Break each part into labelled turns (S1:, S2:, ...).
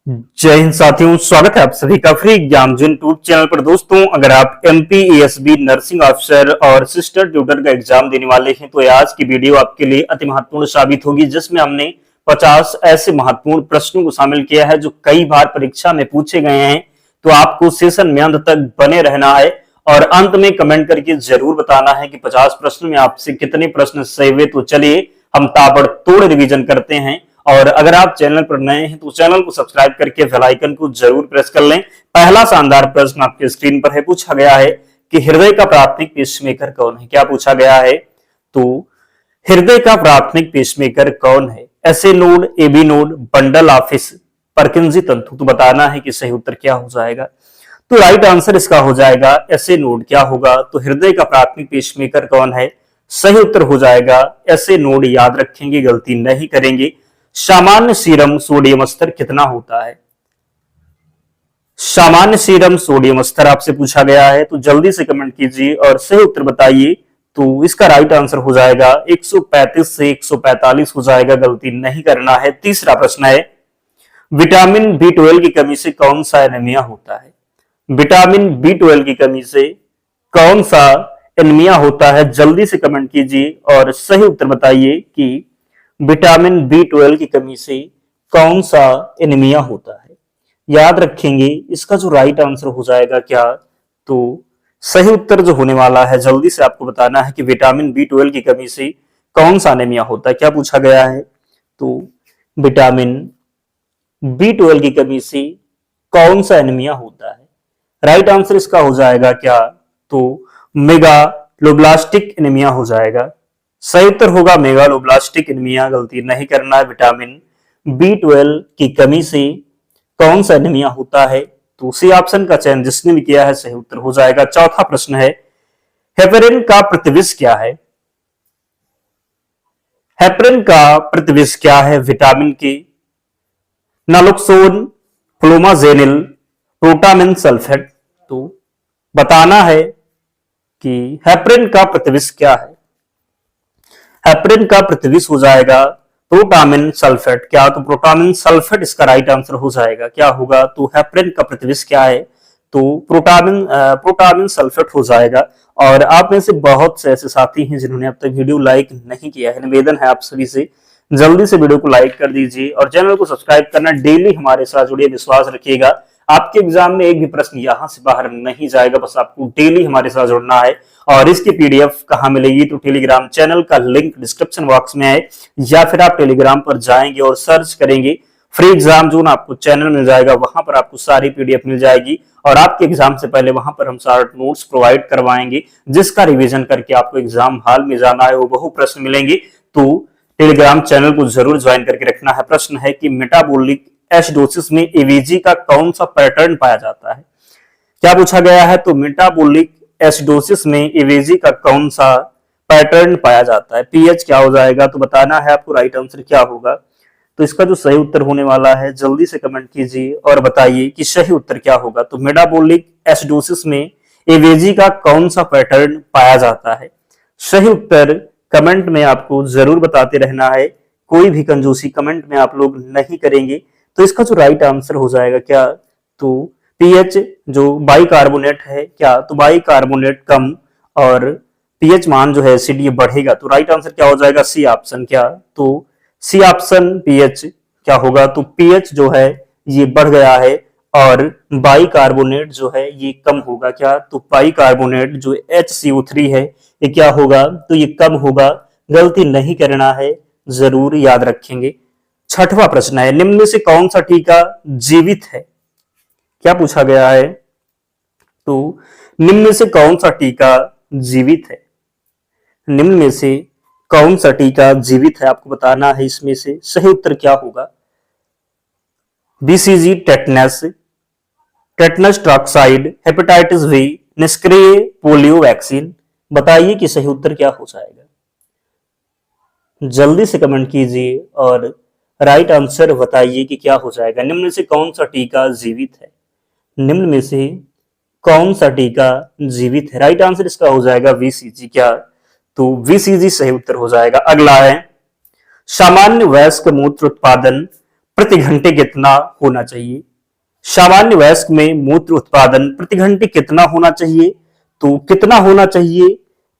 S1: जय हिंद साथियों, स्वागत है आप सभी का फ्री एग्जाम जिन यूट्यूब चैनल पर। दोस्तों, अगर आप एमपी एएसबी नर्सिंग ऑफिसर और सिस्टर ट्यूटर का एग्जाम देने वाले हैं तो आज की वीडियो आपके लिए अति महत्वपूर्ण साबित होगी, जिसमें हमने 50 ऐसे महत्वपूर्ण प्रश्नों को शामिल किया है जो कई बार परीक्षा में पूछे गए हैं। तो आपको सेशन में अंत तक बने रहना है और अंत में कमेंट करके जरूर बताना है कि 50 प्रश्न में आपसे कितने प्रश्न सही हुए। तो चलिए हम ताबड़तोड़ रिवीजन करते हैं। और अगर आप चैनल पर नए हैं तो चैनल को सब्सक्राइब करके बेल आइकन को जरूर प्रेस कर लें। पहला शानदार प्रश्न आपके स्क्रीन पर है। पूछा गया है कि हृदय का प्राथमिक पेसमेकर कौन है। क्या पूछा गया है? तो हृदय का प्राथमिक पेसमेकर कौन है? SA node, AB node, bundle of His, Purkinje तंतु। तो बताना है कि सही उत्तर क्या हो जाएगा। तो राइट आंसर इसका हो जाएगा एसए नोड। क्या होगा? तो हृदय का प्राथमिक पेसमेकर कौन है? सही उत्तर हो जाएगा एसए नोड। याद रखेंगे, गलती नहीं करेंगे। सामान्य सीरम सोडियम स्तर कितना होता है? सामान्य सीरम सोडियम स्तर आपसे पूछा गया है, तो जल्दी से कमेंट कीजिए और सही उत्तर बताइए। तो इसका राइट आंसर हो जाएगा 135 से 145 हो जाएगा, गलती नहीं करना है। तीसरा प्रश्न है, विटामिन बी12 की कमी से कौन सा एनीमिया होता है? विटामिन बी12 की कमी से कौन सा एनीमिया होता है? जल्दी से कमेंट कीजिए और सही उत्तर बताइए कि विटामिन बी12 की कमी से कौन सा एनीमिया होता है। याद रखेंगे, इसका जो राइट आंसर हो जाएगा क्या? तो सही उत्तर जो होने वाला है, जल्दी से आपको बताना है कि विटामिन बी12 की कमी से कौन सा एनीमिया होता है। क्या पूछा गया है? तो विटामिन बी12 की कमी से कौन सा एनीमिया होता है। राइट आंसर इसका हो जाएगा क्या? तो मेगालोब्लास्टिक एनीमिया हो जाएगा। सही उत्तर होगा मेगालोब्लास्टिक एनीमिया, गलती नहीं करना है। विटामिन बी12 की कमी से कौन सा एनीमिया होता है? तो सी ऑप्शन का चयन जिसने भी किया है सही उत्तर हो जाएगा। चौथा प्रश्न है, हेपेरिन का प्रतिविष क्या है? हेपेरिन का प्रतिविष क्या है? विटामिन के, नालोक्सोन, फ्लोमाजेनिल, प्रोटामिन सल्फेट। तो बताना है कि हेपेरिन का प्रतिविष क्या है। हेपेरिन का प्रतिविष हो जाएगा प्रोटामिन सल्फेट। क्या? तो प्रोटामिन सल्फेट इसका राइट आंसर हो जाएगा। क्या होगा? तो हेपेरिन का प्रतिविष क्या है? तो प्रोटामिन सल्फेट हो जाएगा। और आप में से बहुत से ऐसे साथी हैं जिन्होंने अब तक वीडियो लाइक नहीं किया है। निवेदन है आप सभी से, जल्दी से वीडियो को लाइक कर दीजिए और चैनल को सब्सक्राइब करना। डेली हमारे साथ जुड़िए, विश्वास रखिएगा आपके एग्जाम में एक भी प्रश्न यहां से बाहर नहीं जाएगा। बस आपको डेली हमारे साथ जुड़ना है। और इसकी पीडीएफ कहां मिलेगी? तो टेलीग्राम चैनल का लिंक डिस्क्रिप्शन बॉक्स में है, या फिर आप टेलीग्राम पर जाएंगे और सर्च करेंगे फ्री एग्जाम जोन, आपको चैनल मिल जाएगा। वहां पर आपको सारी पीडीएफ मिल जाएगी और आपके एग्जाम से पहले वहां पर हम सारे नोट्स प्रोवाइड करवाएंगे, जिसका रिवीजन करके आपको एग्जाम हॉल में जाना है। वो बहु प्रश्न मिलेंगे, तो टेलीग्राम चैनल को जरूर ज्वाइन करके रखना है। प्रश्न है कि मेटाबॉलिक एसिडोसिस में एवीजी का कौन सा पैटर्न पाया जाता है? क्या पूछा गया है? तो मेटाबॉलिक एसिडोसिस में एवीजी का कौन सा पैटर्न पाया जाता है। पीएच क्या हो जाएगा? तो बताना है आपको राइट आंसर क्या होगा। तो इसका जो सही उत्तर होने वाला है, जल्दी से कमेंट कीजिए और बताइए कि सही उत्तर क्या होगा। तो मेटाबॉलिक एसिडोसिस में एवीजी का कौन सा पैटर्न पाया जाता है। सही उत्तर कमेंट में आपको जरूर बताते रहना है। कोई भी कंजूसी कमेंट में आप लोग नहीं करेंगे। तो इसका जो राइट आंसर हो जाएगा क्या? तो पीएच जो बाइकार्बोनेट है, क्या? तो बाइकार्बोनेट कम और पीएच मान जो है एसिड ये बढ़ेगा। तो राइट आंसर क्या हो जाएगा? C option. क्या? तो सी ऑप्शन पीएच क्या होगा? तो पीएच जो है ये बढ़ गया है और बाइकार्बोनेट जो है ये कम होगा। क्या? तो बाइकार्बोनेट जो HCO3 है ये क्या होगा? तो ये कम होगा। गलती नहीं करना है, जरूर याद रखेंगे। छठवां प्रश्न है, निम्न में से कौन सा टीका जीवित है? क्या पूछा गया है? तो निम्न में से कौन सा टीका जीवित है? निम्न में से कौन सा टीका जीवित है, आपको बताना है। इसमें से सही उत्तर क्या होगा? BCG tetanus, tetanus toxoid, hepatitis B, निष्क्रिय पोलियो वैक्सीन। बताइए कि सही उत्तर क्या हो जाएगा। जल्दी से कमेंट कीजिए और राइट आंसर बताइए कि क्या हो जाएगा। निम्न में से कौन सा टीका जीवित है? निम्न में से कौन सा टीका जीवित है? राइट आंसर इसका हो जाएगा वीसीजी। क्या? तो वीसीजी सही उत्तर हो जाएगा। अगला है, सामान्य वयस्क मूत्र उत्पादन प्रति घंटे कितना होना चाहिए? सामान्य वयस्क में मूत्र उत्पादन प्रति घंटे कितना होना चाहिए? तो कितना होना चाहिए?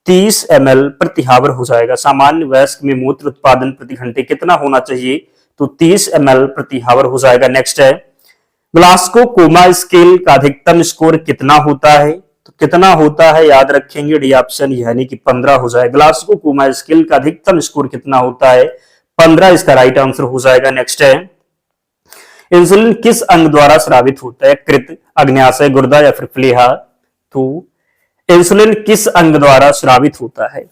S1: 30 ml प्रति हावर हो जाएगा। सामान्य वयस्क में मूत्र उत्पादन प्रति घंटे कितना होना चाहिए? तो 30 ml प्रति हावर हो जाएगा। नेक्स्ट है, ग्लासगो कोमा स्केल का अधिकतम स्कोर कितना होता है? तो कितना होता है याद रखेंगे, डी ऑप्शन यानी कि 15 हो जाएगा। ग्लासगो कोमा स्केल का अधिकतम स्कोर कितना होता है? 15 इसका राइट आंसर हो जाएगा। नेक्स्ट है, इंसुलिन किस अंग द्वारा स्रावित होता है? कृत, अग्न्याशय, गुर्दा या फिर प्लीहा? तो इंसुलिन किस अंग द्वारा स्रावित होता है?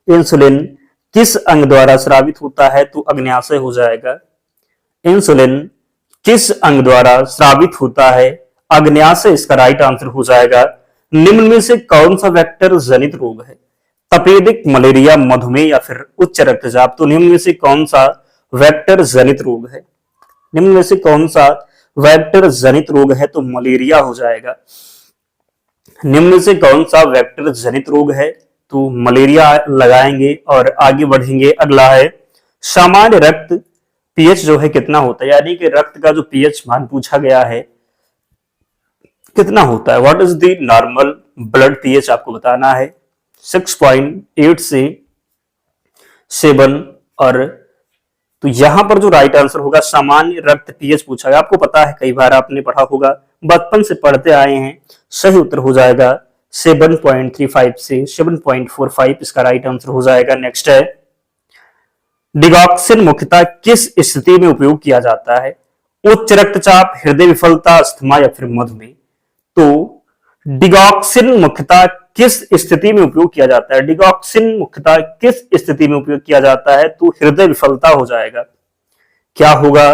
S1: इंसुलिन किस अंग द्वारा स्रावित होता है? तो अग्न्याशय हो जाएगा। इंसुलिन किस अंग द्वारा स्रावित होता है? अग्न्याशय इसका राइट आंसर हो जाएगा। निम्न में से कौन सा वेक्टर जनित रोग है? तपेदिक, मलेरिया, मधुमेह या फिर उच्च रक्तचाप? तो निम्न में से कौन सा वेक्टर जनित रोग है? निम्न में से कौन सा वेक्टर जनित रोग है? तो मलेरिया हो जाएगा। निम्न में से कौन सा वेक्टर जनित रोग है? तो मलेरिया लगाएंगे और आगे बढ़ेंगे। अगला है, सामान्य रक्त पीएच जो है कितना होता है? यानी कि रक्त का जो पीएच मान पूछा गया है कितना होता है? What is the normal blood pH आपको बताना है। 6.8 से 7 और तो यहां पर जो राइट आंसर होगा सामान्य रक्त पीएच पूछा गया। आपको पता है, कई बार आपने पढ़ा होगा, बचपन से पढ़ते आए हैं। सही उत्तर हो जाएगा 7.35 से 7.45 इसका राइट आंसर हो जाएगा। नेक्स्ट है, डिगॉक्सिन मुख्यतः किस स्थिति में उपयोग किया जाता है? उच्च रक्तचाप, हृदय विफलता, अस्थमा या फिर मधुमेह? तो डिगॉक्सिन मुख्यतः किस स्थिति में उपयोग किया जाता है? डिगॉक्सिन मुख्यतः किस स्थिति में उपयोग किया जाता है? तो हृदय विफलता हो जाएगा। क्या होगा?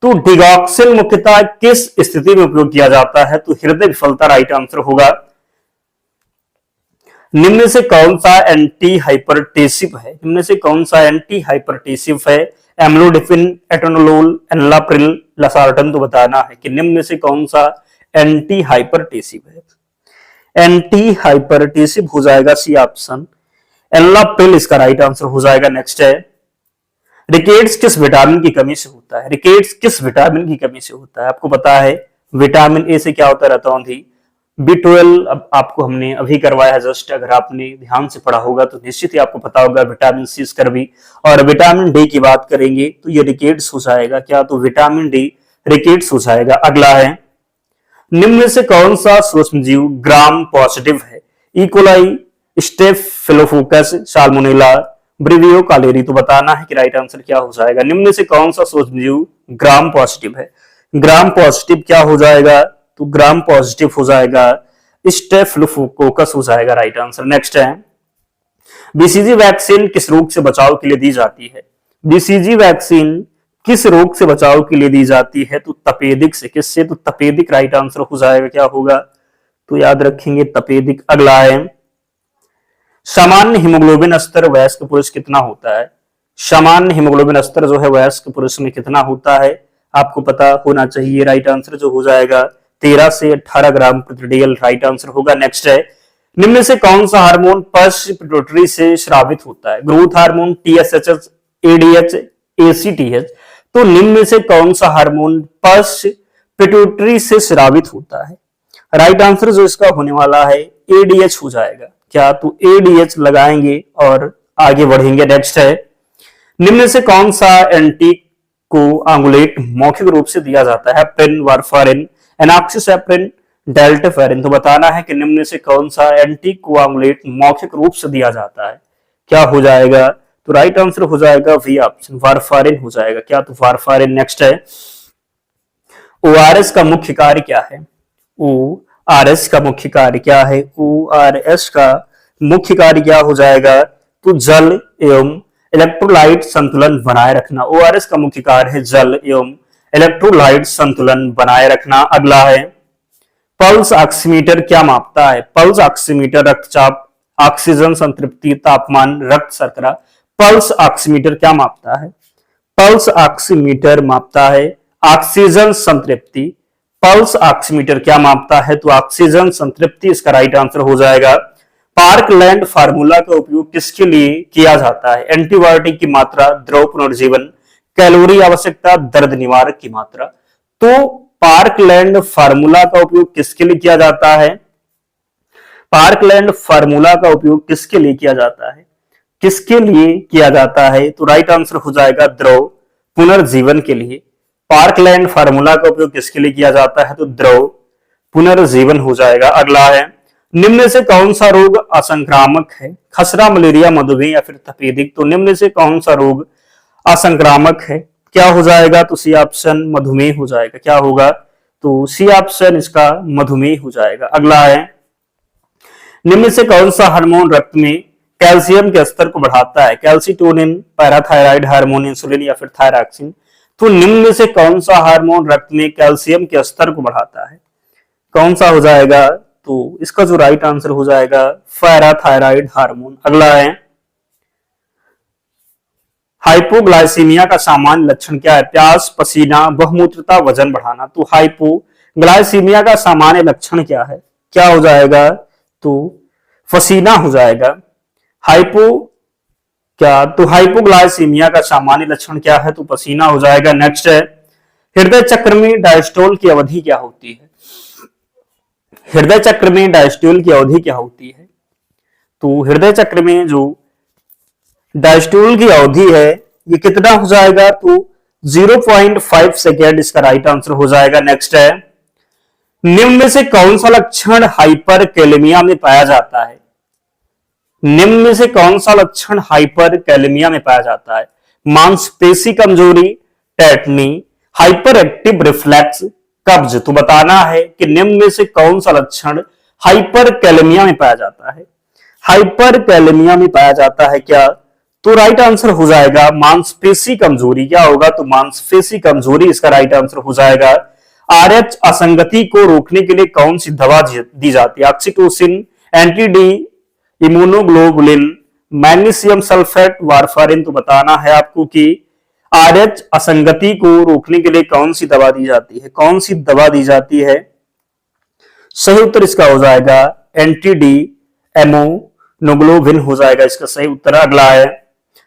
S1: तो डिगॉक्सिन मुख्यतः किस स्थिति में उपयोग किया जाता है? तो हृदय विफलता राइट आंसर होगा। निम्न में से कौन सा एंटी हाइपरटेसिव है? निम्न में से कौन सा एंटी हाइपरटेसिव है? एम्लोडिफिन, एटोनोलोल, एनलाप्रिल, लसार्टन? तो बताना है कि निम्न में से कौन सा एंटी हाइपरटेसिव है। एंटी हाइपरटेसिव हो जाएगा सी ऑप्शन, एनलाप्रिल इसका राइट आंसर हो जाएगा। नेक्स्ट है, रिकेट्स किस विटामिन की कमी से होता है? रिकेट्स किस विटामिन की कमी से होता है? आपको पता है विटामिन ए से क्या होता है? रतौंधी। B12 अब आपको हमने अभी करवाया है जस्ट, अगर आपने ध्यान से पढ़ा होगा तो निश्चित ही आपको पता होगा। विटामिन सी स्कर्वी और विटामिन डी की बात करेंगे तो ये रिकेट्स हो जाएगा। क्या? तो विटामिन डी रिकेट्स हो जाएगा। अगला है, निम्न में से कौन सा सूक्ष्म जीव ग्राम पॉजिटिव है? E coli, staphylococcus, salmonella, vibrio cholerae? तो बताना है कि राइट आंसर क्या हो जाएगा। निम्न में से कौन सा सूक्ष्म जीव ग्राम पॉजिटिव है? ग्राम पॉजिटिव क्या हो जाएगा? तो ग्राम पॉजिटिव हो जाएगा, स्टेफिलोकोकस हो जाएगा राइट आंसर। नेक्स्ट है, बीसीजी वैक्सीन किस रोग से बचाव के लिए दी जाती है? बीसीजी वैक्सीन किस रोग से बचाव के लिए दी जाती है? तो तपेदिक से। किससे? तो तपेदिक राइट आंसर हो जाएगा। क्या होगा? तो याद रखेंगे तपेदिक। अगला है, सामान्य हीमोग्लोबिन स्तर वयस्क पुरुष कितना होता है? सामान्य हीमोग्लोबिन स्तर जो है वयस्क पुरुष में कितना होता है? आपको पता होना चाहिए। राइट आंसर जो हो जाएगा 13 से 18 ग्राम प्रति डेल राइट आंसर होगा। नेक्स्ट है, निम्न से कौन सा हार्मोन पश्च पिट्यूटरी से स्रावित होता है? Growth hormone, TSH, ADH, ACTH? तो निम्न में से कौन सा हार्मोन पश्च पिट्यूटरी से स्रावित होता है? राइट आंसर जो इसका होने वाला है ADH हो जाएगा। क्या? तो ADH लगाएंगे और आगे बढ़ेंगे। नेक्स्ट है, निम्न से कौन सा एंटी को आंगुलेट मौखिक रूप से दिया जाता है? Heparin, warfarin, enoxaparin, dalteparin? तो बताना है कि निम्न से कौन सा एंटी कोआगुलेट मौखिक रूप से दिया जाता है? क्या हो जाएगा? तो राइट आंसर हो जाएगा वी ऑप्शन, वारफारिन हो जाएगा। क्या? तो वारफारिन। नेक्स्ट है, ORS का मुख्य कार्य क्या है? ORS का मुख्य कार्य क्या है? ORS का मुख्य कार्य क्या हो जाएगा? तो जल एवं इलेक्ट्रोलाइट संतुलन बनाए रखना। ORS का मुख्य कार्य है जल एवं इलेक्ट्रोलाइट संतुलन बनाए रखना। अगला है, पल्स ऑक्सीमीटर क्या मापता है? पल्स ऑक्सीमीटर रक्तचाप, ऑक्सीजन संतृप्ति, तापमान, रक्त शर्करा? पल्स ऑक्सीमीटर क्या मापता है? पल्स ऑक्सीमीटर मापता है ऑक्सीजन संतृप्ति। पल्स ऑक्सीमीटर क्या मापता है? तो ऑक्सीजन संतृप्ति इसका राइट आंसर हो जाएगा। पार्कलैंड फार्मूला का उपयोग किसके लिए किया जाता है? एंटीबायोटिक की मात्रा, द्रव पुनर्जीवन, कैलोरी आवश्यकता, दर्द निवारक की मात्रा। तो पार्कलैंड फार्मूला का उपयोग किसके लिए किया जाता है? पार्कलैंड फार्मूला का उपयोग किसके लिए किया जाता है? किसके लिए किया जाता है? तो राइट आंसर हो जाएगा द्रव पुनर्जीवन के लिए। पार्कलैंड फार्मूला का उपयोग किसके लिए किया जाता है? तो द्रव पुनर्जीवन हो जाएगा। अगला है, निम्न से कौन सा रोग असंक्रामक है? खसरा, मलेरिया, मधुमेह या फिर तपेदिक। तो निम्न से कौन सा रोग असंक्रामक है? क्या हो जाएगा? तो सी ऑप्शन मधुमेह हो जाएगा। क्या होगा? तो सी ऑप्शन इसका मधुमेह हो जाएगा। अगला है, निम्न से कौन सा हार्मोन रक्त में कैल्शियम के स्तर को बढ़ाता है? कैल्सिटोनिन, पैराथायराइड हार्मोन, इंसुलिन या फिर थायरॉक्सिन। तो निम्न में से कौन सा हार्मोन रक्त में कैल्शियम के स्तर को बढ़ाता है? कौन सा हो जाएगा? तो इसका जो राइट आंसर हो जाएगा पैराथायराइड हार्मोन। अगला है, हाइपोग्लाइसीमिया का सामान्य लक्षण क्या है? प्यास, पसीना, बहुमूत्रता, वजन बढ़ाना। तो हाइपोग्लाइसीमिया का सामान्य लक्षण क्या है? क्या हो जाएगा? तो पसीना हो जाएगा। हाइपोग्लाइसीमिया का सामान्य लक्षण क्या है? तो पसीना हो जाएगा। नेक्स्ट है, हृदय चक्र में डायस्टोल की अवधि क्या होती है? हृदय चक्र में डायस्टोल की अवधि क्या होती है? तो हृदय चक्र में जो डायस्टोल की अवधि है ये कितना हो जाएगा? तो 0.5 सेकेंड इसका राइट आंसर हो जाएगा। नेक्स्ट है, निम्न में से कौन सा लक्षण हाइपरकैलेमिया में पाया जाता है? निम्न में से कौन सा लक्षण हाइपरकैलेमिया में पाया जाता है? मांसपेशी कमजोरी, टेटनी, हाइपर एक्टिव रिफ्लेक्स, कब्ज। तो बताना है कि निम्न में से कौन सा लक्षण हाइपरकैलेमिया में पाया जाता है? हाइपरकैलेमिया में पाया जाता है क्या? तो राइट आंसर हो जाएगा मांसपेशी कमजोरी। क्या होगा? तो मांसपेशी कमजोरी इसका राइट आंसर हो जाएगा। आरएच असंगति को रोकने के लिए कौन सी दवा दी जाती है? Oxytocin, anti D, immunoglobulin, magnesium sulphate, warfarin. तो बताना है आपको कि आरएच असंगति को रोकने के लिए कौन सी दवा दी जाती है? कौन सी दवा दी जाती है? सही उत्तर इसका हो जाएगा एंटी डी इम्यूनोग्लोबुलिन हो जाएगा इसका सही उत्तर। अगला है,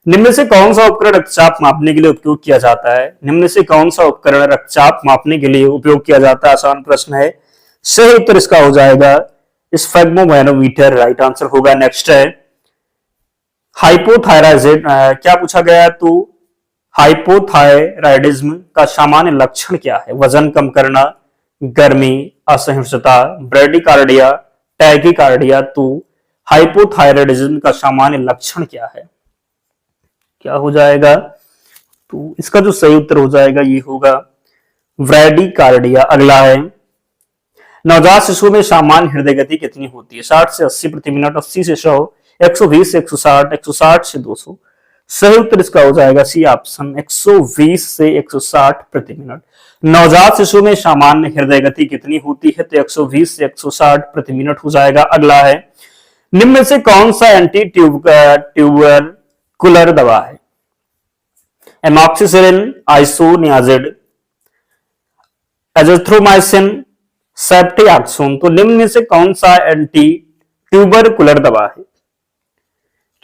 S1: निम्न से कौन सा उपकरण रक्तचाप मापने के लिए उपयोग किया जाता है? निम्न से कौन सा उपकरण रक्तचाप मापने के लिए उपयोग किया जाता है? आसान प्रश्न है। सही उत्तर इसका हो जाएगा स्फेग्मोमैनोमीटर, राइट आंसर होगा। नेक्स्ट है, हाइपोथायराइडिज्म क्या पूछा गया है? तो हाइपोथायराइडिज्म का सामान्य लक्षण क्या है? वजन कम करना, गर्मी, असहिष्णुता, ब्रेडिकार्डिया, टैकीकार्डिया। तो हाइपोथायराइडिज्म का सामान्य लक्षण क्या है? क्या हो जाएगा? तो इसका जो सही उत्तर हो जाएगा ये होगा ब्रेडिकार्डिया। अगला है, नवजात शिशु में सामान्य हृदय गति कितनी होती है? 60 से 80 प्रति मिनट, 80 से 100, 120 से 160, 160 से 200। सही उत्तर इसका हो जाएगा सी ऑप्शन 120 से 160 प्रति मिनट। नवजात शिशु में सामान्य हृदय गति कितनी होती है? तो 120 से 160 प्रति मिनट हो जाएगा। अगला है, निम्न से कौन सा एंटी ट्यूबरकुलर दवा है? Amoxicillin, isoniazid, azithromycin, ceftriaxone. तो निम्न में से कौन सा एंटी ट्यूबरकुलर दवा है?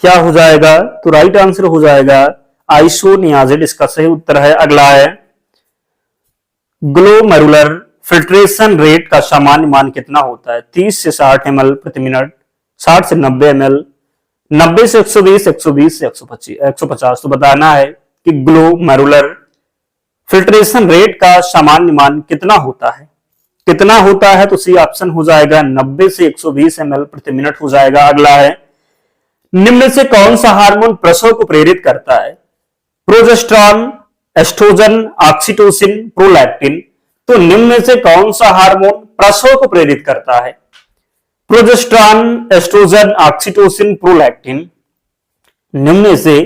S1: क्या हो जाएगा? तो राइट आंसर हो जाएगा आइसोनियाजिड इसका सही उत्तर है। अगला है, ग्लोमेरुलर फिल्ट्रेशन रेट का सामान्य मान कितना होता है? 30 से 60 ml प्रति मिनट, 60 से 90 ml, 90 से 120, 120 से 150। तो बताना है कि ग्लोमेरुलर फिल्ट्रेशन रेट का सामान्य मान कितना होता है? कितना होता है? तो सी ऑप्शन हो जाएगा 90 से 120 ml प्रति मिनट हो जाएगा। अगला है, निम्न से कौन सा हार्मोन प्रसव को प्रेरित करता है? Progesterone, oestrogen, oxytocin, prolactin. तो निम्न से कौन सा हार्मोन प्रसव को प्रेरित करता है? Progesterone, oestrogen, oxytocin, prolactin. निम्न से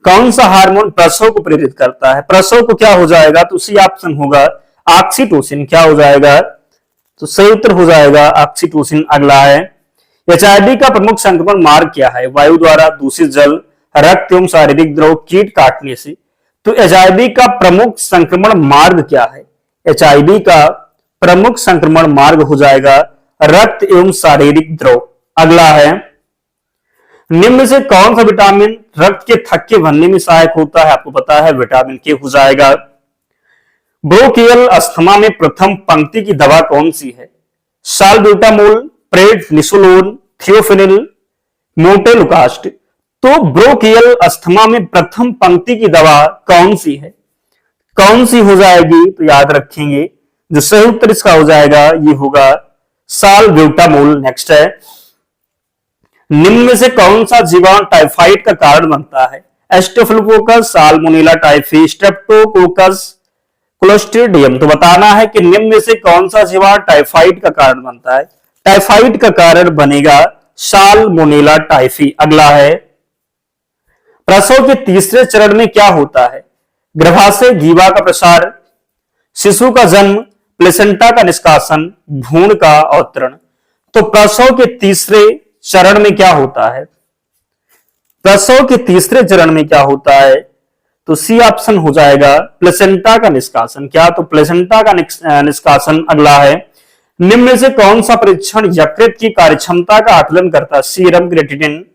S1: कौन सा हार्मोन प्रसव को प्रेरित करता है? प्रसव को क्या हो जाएगा? तो सी ऑप्शन होगा ऑक्सीटोसिन। क्या हो जाएगा? तो सही उत्तर हो जाएगा ऑक्सीटोसिन। अगला है, एचआईवी का प्रमुख संक्रमण मार्ग क्या है? वायु द्वारा, दूषित जल, रक्त एवं शारीरिक द्रव, कीट काटने से। तो एचआईवी का प्रमुख संक्रमण मार्ग क्या है? एचआईवी का प्रमुख संक्रमण मार्ग हो जाएगा रक्त एवं शारीरिक द्रव। अगला है, निम्न से कौन सा विटामिन रक्त के थक्के भरने में सहायक होता है, आपको पता है विटामिन के हो जाएगा। ब्रोंकियल अस्थमा में प्रथम पंक्ति की दवा कौन सी है? Salbutamol, prednisolone, theophylline, montelukast. तो ब्रोंकियल अस्थमा में प्रथम पंक्ति की दवा कौन सी है, कौन सी हो जाएगी? तो याद रखेंगे जो सही उत्तर इसका हो जाएगा ये होगा साल्ब्यूटामोल। नेक्स्ट है, निम्न में से कौन सा जीवाणु टाइफाइड का कारण बनता है? Staphylococcus, salmonella typhi, Streptococcus, Clostridium. तो बताना है कि निम्न में से कौन सा जीवाणु टाइफाइड का कारण बनता है? टाइफाइड का कारण बनेगा साल्मोनेला टाइफी। अगला है, प्रसव के तीसरे चरण में क्या होता है? गर्भाशय जीवा का प्रसार, शिशु का जन्म, प्लेसेंटा का निष्कासन, भ्रूण का अवतरण। तो प्रसव के तीसरे चरण में क्या होता है? प्रसव के तीसरे चरण में क्या होता है? तो सी ऑप्शन हो जाएगा प्लेसेंटा का निष्कासन। क्या? तो प्लेसेंटा का निष्कासन। अगला है, निम्न में से कौन सा परीक्षण यकृत की कार्यक्षमता का आकलन करता है? Serum creatinine,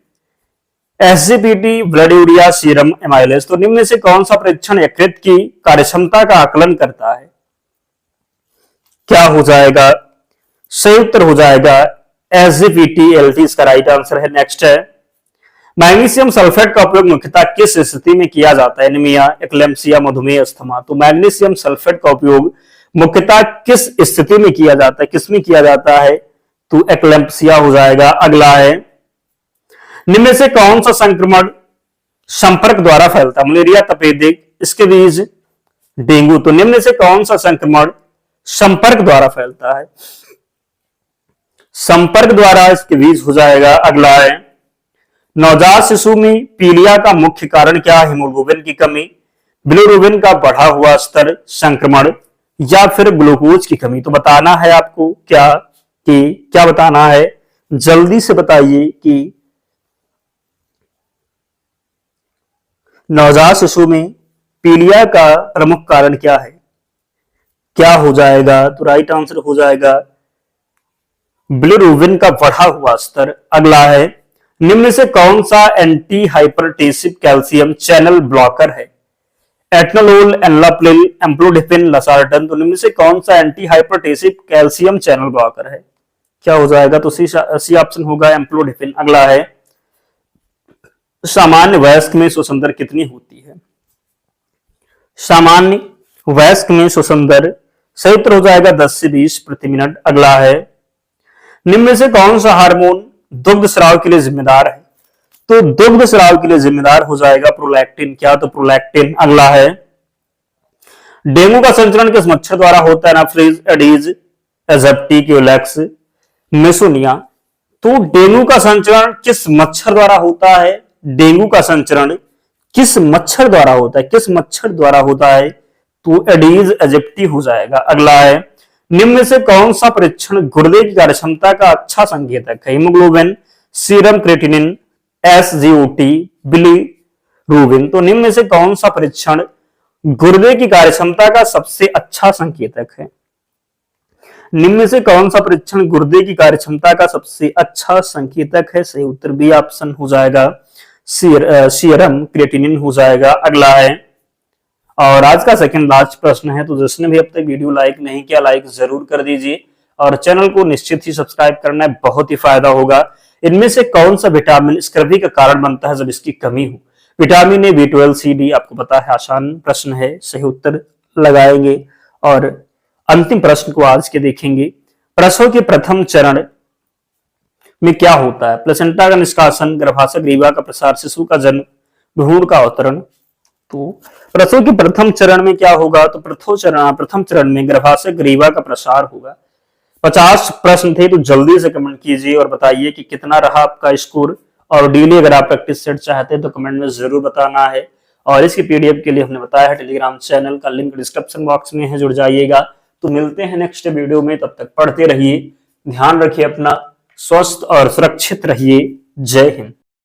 S1: SGPT, blood urea, serum amylase. तो निम्न में से कौन सा परीक्षण यकृत की कार्यक्षमता का आकलन करता है? क्या हो जाएगा? सही उत्तर हो जाएगा एसजीपीटी-एलटी, इसका राइट आंसर है। नेक्स्ट है, मैग्नीशियम सल्फेट का उपयोग मुख्यतः किस स्थिति में किया जाता है? एनीमिया, एक्लेम्पसिया, मधुमेह, अस्थमा। तो मैग्नीशियम सल्फेट का उपयोग मुख्यतः किस स्थिति में किया जाता है, किसमें किया जाता है? तो एक्लेम्पसिया हो जाएगा। अगला है, निम्न में से कौन सा संक्रमण संपर्क द्वारा फैलता है? मलेरिया, तपेदिक, स्कैबिज, डेंगू। तो निम्न में से कौन सा संक्रमण संपर्क द्वारा फैलता है? संपर्क द्वारा स्कैबिज हो जाएगा। अगला है, नवजात शिशु में पीलिया का मुख्य कारण क्या है? हीमोग्लोबिन की कमी, बिलिरुबिन का बढ़ा हुआ स्तर, संक्रमण, या फिर ग्लूकोज की कमी। तो बताना है आपको क्या बताना है? जल्दी से बताइए कि नवजात शिशु में पीलिया का प्रमुख कारण क्या है? क्या हो जाएगा? तो राइट आंसर हो जाएगा बिलिरुबिन का बढ़ा हुआ स्तर। अगला है, निम्न में से कौन सा anti hypertensive calcium channel blocker है? एटनोलोल, एनलाप्रिल, एम्प्लोडिफिन, लसार्टन। तो निम्न में से कौन सा anti hypertensive calcium channel blocker है? क्या हो जाएगा? तो सी ऑप्शन होगा एम्प्लोडिफिन। अगला है, सामान्य वयस्क में श्वसन दर कितनी होती है? सामान्य वयस्क में श्वसन दर, सही उत्तर हो जाएगा 10 से 20 प्रति मिनट। अगला है, निम्न में से कौन सा हार्मोन दुग्ध स्राव के लिए जिम्मेदार है? तो दुग्ध स्राव के लिए जिम्मेदार हो जाएगा प्रोलैक्टिन। क्या? तो प्रोलैक्टिन। अगला है, डेंगू का संचरण किस मच्छर द्वारा होता है? एनाफ्रीज, एडीज, एजेप्टी, क्यूलेक्स, मेसोनिया। तो डेंगू का संचरण किस मच्छर द्वारा होता है? डेंगू का संचरण किस मच्छर द्वारा होता है? किस मच्छर द्वारा होता है? तो एडीज एजिप्टी हो जाएगा। अगला है, निम्न में से कौन सा परीक्षण गुर्दे की कार्यक्षमता का अच्छा संकेतक है? Haemoglobin, serum creatinine, SGOT, bilirubin. तो निम्न में से कौन सा परीक्षण गुर्दे की कार्यक्षमता का सबसे अच्छा संकेतक है? निम्न में से कौन सा परीक्षण गुर्दे की कार्यक्षमता का सबसे अच्छा संकेतक है? सही उत्तर बी ऑप्शन हो जाएगा सीरम क्रिएटिनिन हो जाएगा। अगला है, और आज का सेकंड लास्ट प्रश्न है, तो जिसने भी अब तक वीडियो लाइक नहीं किया लाइक जरूर कर दीजिए और चैनल को निश्चित ही सब्सक्राइब करना है, बहुत ही फायदा होगा। इनमें से कौन सा विटामिन स्क्रवी का कारण बनता है जब इसकी कमी हो? Vitamin A, B12, C, D। आपको पता है आसान प्रश्न है, सही उत्तर लगाएंगे। और अंतिम प्रश्न को आज के देखेंगे, प्रसव के प्रथम चरण में क्या होता है? प्लेसेंटा का निष्कासन, गर्भाशय ग्रीवा का प्रसार, शिशु का जन्म, भ्रूण का अवतरण। तो प्रसव के प्रथम चरण में क्या होगा? तो प्रथम चरण में गर्भाशय ग्रीवा का प्रसार होगा। 50 प्रश्न थे, तो जल्दी से कमेंट कीजिए और बताइए कि कितना रहा आपका स्कोर। और डेली अगर आप प्रैक्टिस सेट चाहते हैं तो कमेंट में जरूर बताना है। और इसकी पीडीएफ के लिए हमने बताया है टेलीग्राम चैनल का लिंक डिस्क्रिप्शन बॉक्स में है, जुड़ जाइएगा। तो मिलते हैं नेक्स्ट वीडियो में, तब तक पढ़ते रहिए, ध्यान रखिए अपना, स्वस्थ और सुरक्षित रहिए। जय हिंद।